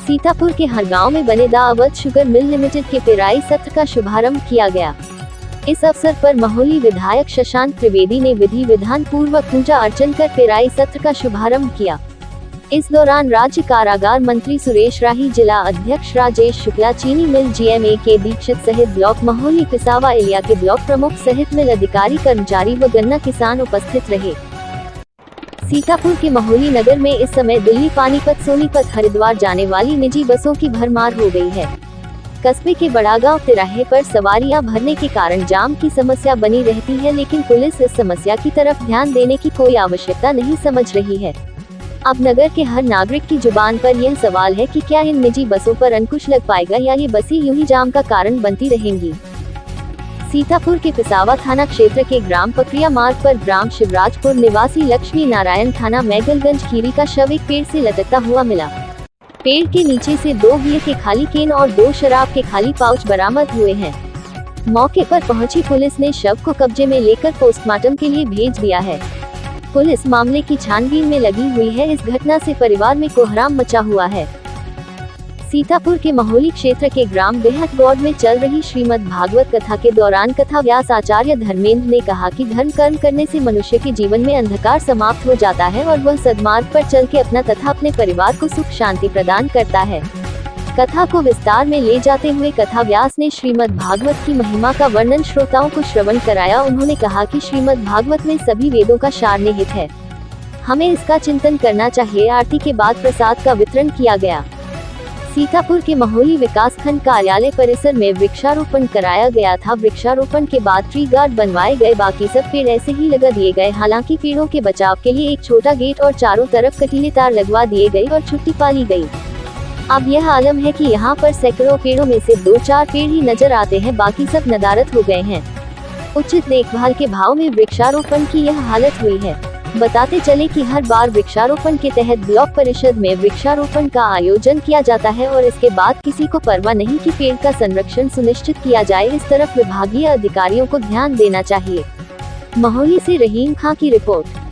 सीतापुर के हरगांव में बने the Awadh sugar mill limited के पेराई सत्र का शुभारंभ किया गया। इस अवसर पर महोली विधायक शशांक त्रिवेदी ने विधि विधान पूर्वक पूजा अर्चन कर पेराई सत्र का शुभारंभ किया। इस दौरान राज्य कारागार मंत्री सुरेश राही, जिला अध्यक्ष राजेश शुक्ला, चीनी मिल GMA के दीक्षित सहित ब्लॉक महोली पिसावा एलिया के ब्लॉक प्रमुख सहित मिल अधिकारी, कर्मचारी व गन्ना किसान उपस्थित रहे। सीतापुर के महोली नगर में इस समय दिल्ली, पानीपत, सोनीपत, हरिद्वार जाने वाली निजी बसों की भरमार हो गई है। कस्बे के बड़ागांव तिराहे पर सवारियां भरने के कारण जाम की समस्या बनी रहती है, लेकिन पुलिस इस समस्या की तरफ ध्यान देने की कोई आवश्यकता नहीं समझ रही है। अब नगर के हर नागरिक की जुबान पर यह सवाल है कि क्या इन निजी बसों पर अंकुश लग पाएगा या ये बसें यूं ही जाम का कारण बनती रहेंगी। सीतापुर के पिसावा थाना क्षेत्र के ग्राम पकरिया मार्ग पर ग्राम शिवराजपुर निवासी लक्ष्मी नारायण थाना मैगलगंज खीरी का शव एक पेड़ से लटकता हुआ मिला। पेड़ के नीचे से 2 बियर के खाली केन और 2 शराब के खाली पाउच बरामद हुए हैं। मौके पर पहुंची पुलिस ने शव को कब्जे में लेकर पोस्टमार्टम के लिए भेज दिया है। पुलिस मामले की छानबीन में लगी हुई है। इस घटना से परिवार में कोहराम मचा हुआ है। सीतापुर के महोली क्षेत्र के ग्राम बेहद गौड़ में चल रही श्रीमद् भागवत कथा के दौरान कथा व्यास आचार्य धर्मेंद्र ने कहा कि धर्म कर्म करने से मनुष्य के जीवन में अंधकार समाप्त हो जाता है और वह सद्मार्ग पर चल के अपना तथा अपने परिवार को सुख शांति प्रदान करता है। कथा को विस्तार में ले जाते हुए कथा व्यास ने श्रीमद् भागवत की महिमा का वर्णन श्रोताओं को श्रवण कराया। उन्होंने कहा कि श्रीमद् भागवत में सभी वेदों का सार निहित है, हमें इसका चिंतन करना चाहिए। आरती के बाद प्रसाद का वितरण किया गया। सीतापुर के महोली विकासखंड कार्यालय परिसर में वृक्षारोपण कराया गया था। वृक्षारोपण के बाद ट्री गार्ड बनवाए गए, बाकी सब पेड़ ऐसे ही लगा दिए गए। हालांकि पेड़ों के बचाव के लिए एक छोटा गेट और चारों तरफ कटीले तार लगवा दिए गए और छुट्टी पाली गई। अब यह आलम है कि यहाँ पर सैकड़ों पेड़ों में से 2-4 पेड़ ही नजर आते हैं, बाकी सब नदारद हो गए हैं। उचित देखभाल के भाव में वृक्षारोपण की यह हालत हुई है। बताते चले कि हर बार वृक्षारोपण के तहत ब्लॉक परिषद में वृक्षारोपण का आयोजन किया जाता है और इसके बाद किसी को परवाह नहीं कि पेड़ का संरक्षण सुनिश्चित किया जाए। इस तरफ विभागीय अधिकारियों को ध्यान देना चाहिए। महोली से रहीम खां की रिपोर्ट।